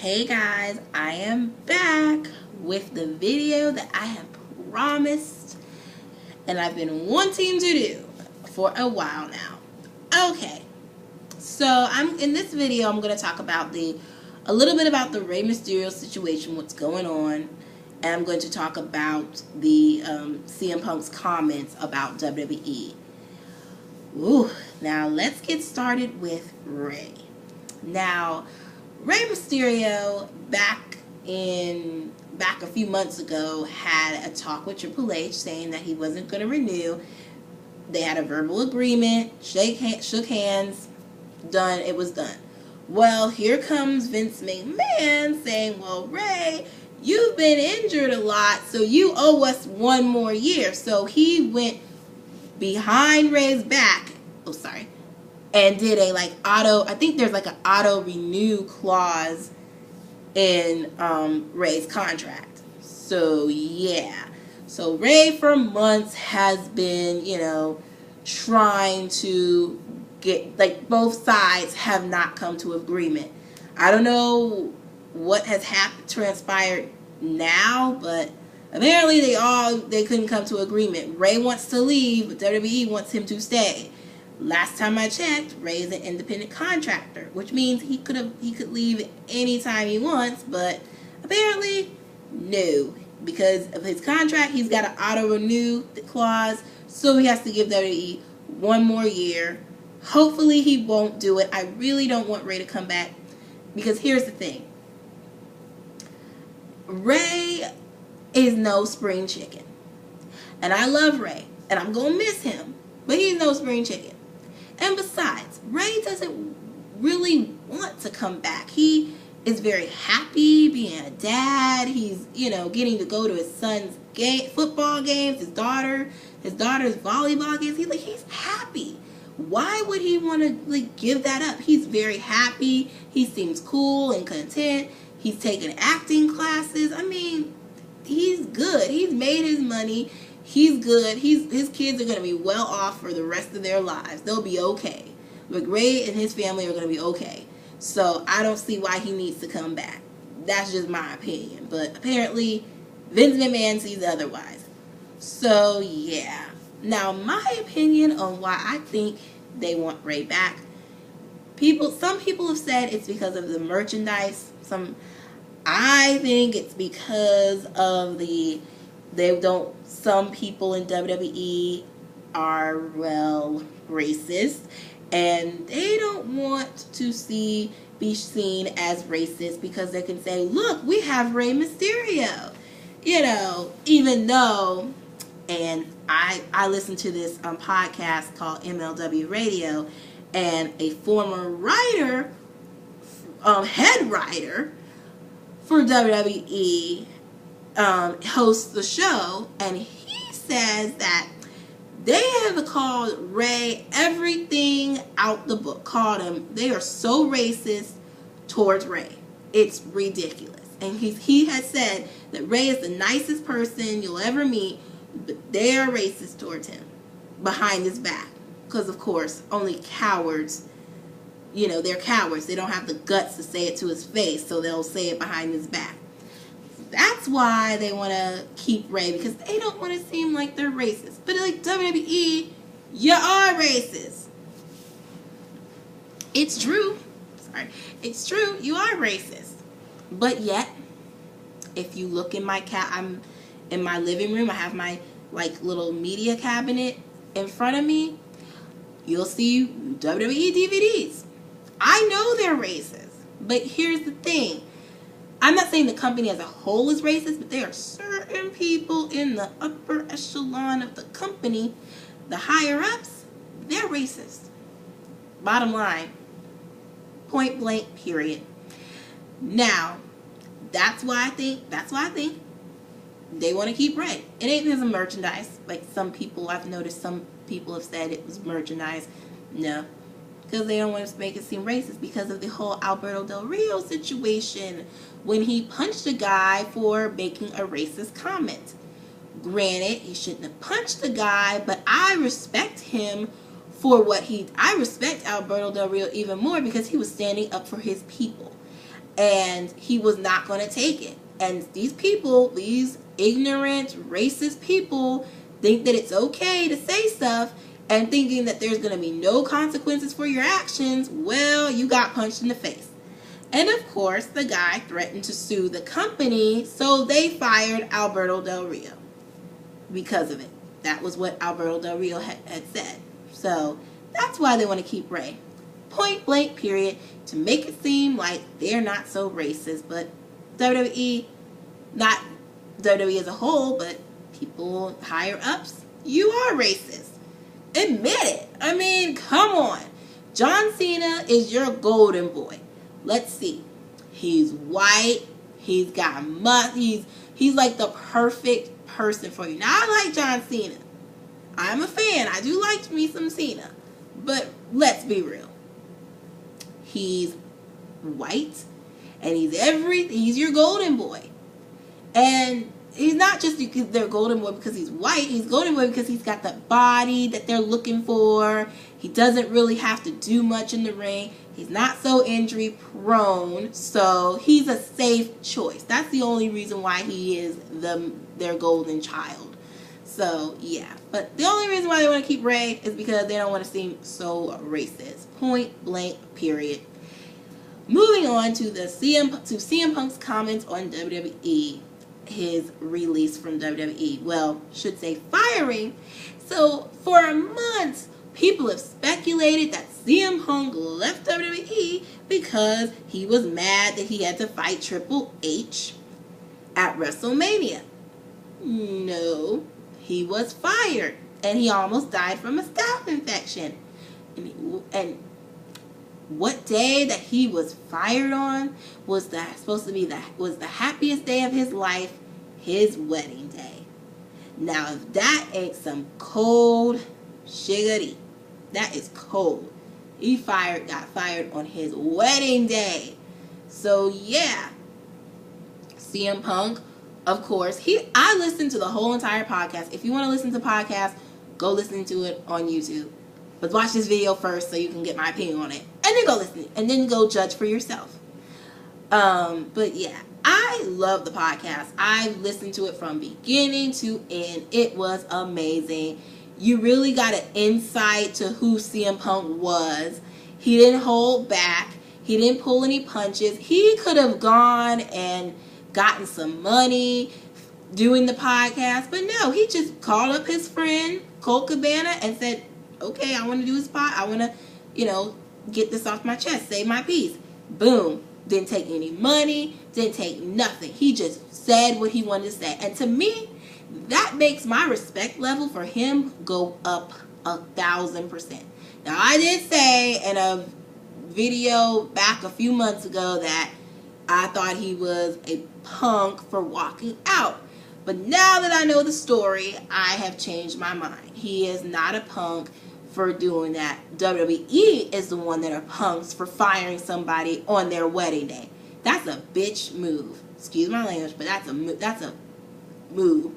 Hey guys, I am back with the video that I have promised and I've been wanting to do for a while now. Okay, so in this video I'm going to talk about a little bit about the Rey Mysterio situation, what's going on, and I'm going to talk about the CM Punk's comments about WWE. Ooh, now let's get started with Rey. Now, Rey Mysterio back a few months ago had a talk with Triple H saying that he wasn't going to renew. They had a verbal agreement, shook hands, done, it was done. Well, here comes Vince McMahon saying, well, Rey, you've been injured a lot, so you owe us one more year. So he went behind Rey's back, and did a I think there's an auto renew clause in Rey's contract. So yeah. So Rey for months has been, trying to get, both sides have not come to agreement. I don't know what has transpired now, but apparently they couldn't come to agreement. Rey wants to leave, but WWE wants him to stay. Last time I checked, Rey is an independent contractor, which means he could leave anytime he wants, but apparently no, because of his contract he's got an auto renew clause, so he has to give WWE one more year. Hopefully he won't do it. I really don't want Rey to come back, because here's the thing. Rey is no spring chicken. And I love Rey, and I'm going to miss him, but he's no spring chicken. And besides, Rey doesn't really want to come back. He is very happy being a dad. He's, getting to go to his son's football games, his daughter's volleyball games. He's happy. Why would he want to give that up? He's very happy. He seems cool and content. He's taking acting classes. I mean, he's good. He's made his money. He's good. His kids are going to be well off for the rest of their lives. They'll be okay. But Rey and his family are going to be okay. So I don't see why he needs to come back. That's just my opinion. But apparently Vince McMahon sees otherwise. So yeah. Now my opinion on why I think they want Rey back. Some people have said it's because of the merchandise. I think it's because of some people in WWE are, racist, and they don't want to be seen as racist, because they can say, look, we have Rey Mysterio, even though, and I listen to this podcast called MLW Radio, and a former writer, head writer for WWE, hosts the show, and he says that they have called Rey everything out the book. They are so racist towards Rey. It's ridiculous. And he has said that Rey is the nicest person you'll ever meet, but they are racist towards him behind his back. Because, of course, only cowards, they're cowards. They don't have the guts to say it to his face, so they'll say it behind his back. That's why they want to keep Rey, because they don't want to seem like they're racist. But WWE, you are racist. It's true. It's true. You are racist. But yet, if you look in I'm in my living room. I have my little media cabinet in front of me. You'll see WWE DVDs. I know they're racist. But here's the thing. I'm not saying the company as a whole is racist, but there are certain people in the upper echelon of the company, the higher ups, they're racist. Bottom line. Point blank, period. Now, that's why I think they want to keep Rey. It ain't because of merchandise. I've noticed some people have said it was merchandise. No. Because they don't want to make it seem racist, because of the whole Alberto Del Rio situation when he punched a guy for making a racist comment. Granted, he shouldn't have punched the guy, but I respect him I respect Alberto Del Rio even more because he was standing up for his people. and he was not going to take it. And these people, these ignorant, racist people, think that it's okay to say stuff, and thinking that there's going to be no consequences for your actions. Well, you got punched in the face. And of course, the guy threatened to sue the company, so they fired Alberto Del Rio because of it. That was what Alberto Del Rio had said. So that's why they want to keep Rey. Point blank, period, to make it seem like they're not so racist. But WWE, not WWE as a whole, but people higher ups, you are racist. Admit it. I mean, come on. John Cena is your golden boy. Let's see. He's white. He's got he's like the perfect person for you. Now, I like John Cena. I'm a fan. I do like me some Cena. But let's be real. He's white, and he's your golden boy. And he's not just their golden boy because he's white. He's golden boy because he's got the body that they're looking for. He doesn't really have to do much in the ring. He's not so injury prone, so he's a safe choice. That's the only reason why he is their golden child. So yeah, but the only reason why they want to keep Rey is because they don't want to seem so racist. Point blank, period. Moving on to CM Punk's comments on WWE. His release from WWE. Well, should say firing. So for months, people have speculated that CM Punk left WWE because he was mad that he had to fight Triple H at WrestleMania. No, he was fired, and he almost died from a staph infection. And what day that he was fired on was the happiest day of his life, his wedding day. Now, if that ain't some cold shiggity, that is cold. He got fired on his wedding day. So yeah, CM Punk, of course, I listened to the whole entire podcast. If you want to listen to podcasts, go listen to it on YouTube. But watch this video first so you can get my opinion on it. And then go listen. And then go judge for yourself. But yeah, I love the podcast. I listened to it from beginning to end. It was amazing. You really got an insight to who CM Punk was. He didn't hold back. He didn't pull any punches. He could have gone and gotten some money doing the podcast. But no, he just called up his friend, Colt Cabana, and said, okay, I want to do a spot. I want to, get this off my chest. Say my piece. Boom. Didn't take any money. Didn't take nothing. He just said what he wanted to say. And to me, that makes my respect level for him go up 1,000%. Now, I did say in a video back a few months ago that I thought he was a punk for walking out. But now that I know the story, I have changed my mind. He is not a punk for doing that. WWE is the one that are punks for firing somebody on their wedding day. That's a bitch move. Excuse my language, but that's a move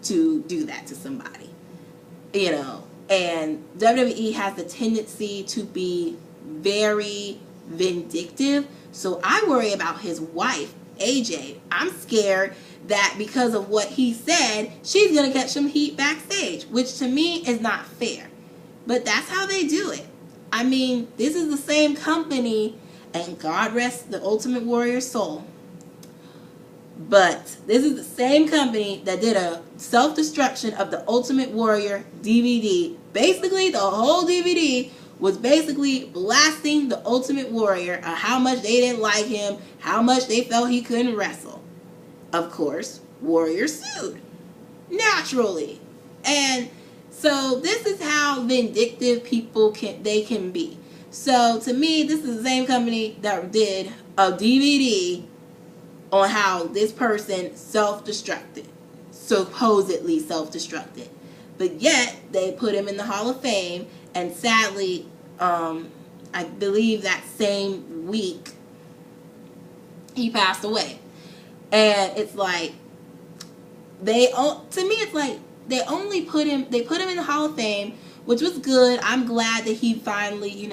to do that to somebody. And WWE has the tendency to be very vindictive. So I worry about his wife, AJ. I'm scared that because of what he said, she's going to catch some heat backstage, which to me is not fair. But that's how they do it. I mean, this is the same company, and God rest the Ultimate Warrior's soul, but this is the same company that did a self-destruction of the Ultimate Warrior DVD. Basically, the whole DVD was basically blasting the Ultimate Warrior on how much they didn't like him, how much they felt he couldn't wrestle. Of course, Warrior sued. Naturally. And so this is how vindictive people can be. So to me, this is the same company that did a DVD on how this person self-destructed. Supposedly self-destructed. But yet, they put him in the Hall of Fame, and sadly, I believe that same week, he passed away. And it's like, it's like, they put him in the Hall of Fame, which was good. I'm glad that he finally,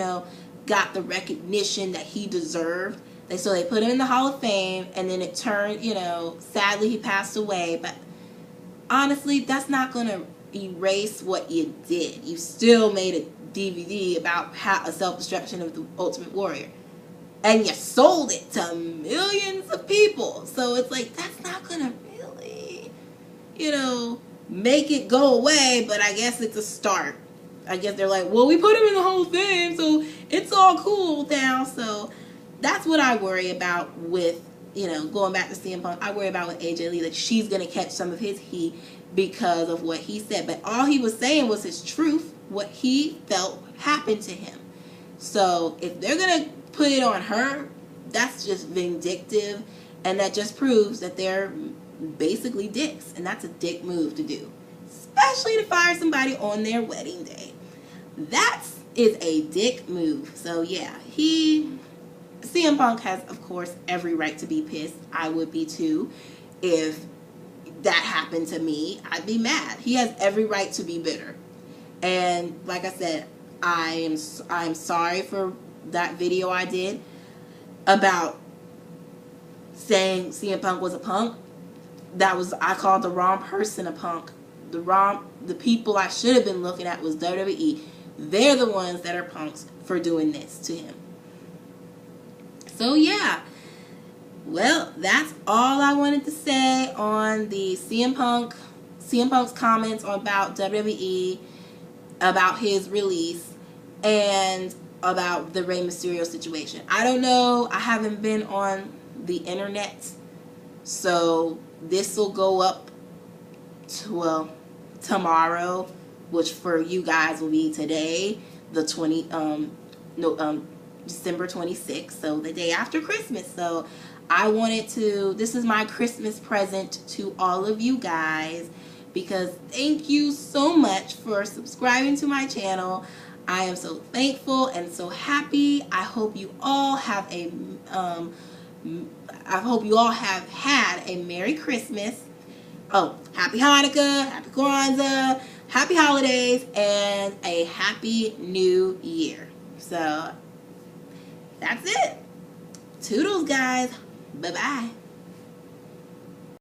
got the recognition that he deserved. So they put him in the Hall of Fame, and then it turned, you know, sadly he passed away. But honestly, that's not going to erase what you did. You still made a DVD about a self-destruction of the Ultimate Warrior. And you sold it to millions of people. So it's like, that's not going to really, you know, make it go away. But I guess it's a start. I guess they're like, well, we put him in the Hall of Fame, so it's all cool now. So that's what I worry about with, you know, going back to CM Punk. I worry about with AJ Lee, that she's going to catch some of his heat because of what he said. But all he was saying was his truth, what he felt happened to him. So if they're going to put it on her, that's just vindictive, and that just proves that they're basically dicks, and that's a dick move to do, especially to fire somebody on their wedding day. That is a dick move. So yeah, CM Punk has, of course, every right to be pissed. I would be too. If that happened to me, I'd be mad. He has every right to be bitter. And like I said, I'm sorry for that video I did about saying CM Punk was a punk. I called the wrong person a punk. The people I should have been looking at was WWE. They're the ones that are punks for doing this to him. So yeah, well, that's all I wanted to say on the CM Punk's comments about WWE, about his release, and about the Rey Mysterio situation. I don't know. I haven't been on the internet, so this will go up tomorrow, which for you guys will be today, the December 26th, so the day after Christmas. So this is my Christmas present to all of you guys, because thank you so much for subscribing to my channel. I am so thankful and so happy. I hope you all have had a Merry Christmas. Oh, Happy Hanukkah, Happy Kwanzaa, Happy Holidays, and a Happy New Year. So that's it. Toodles, guys. Bye-bye.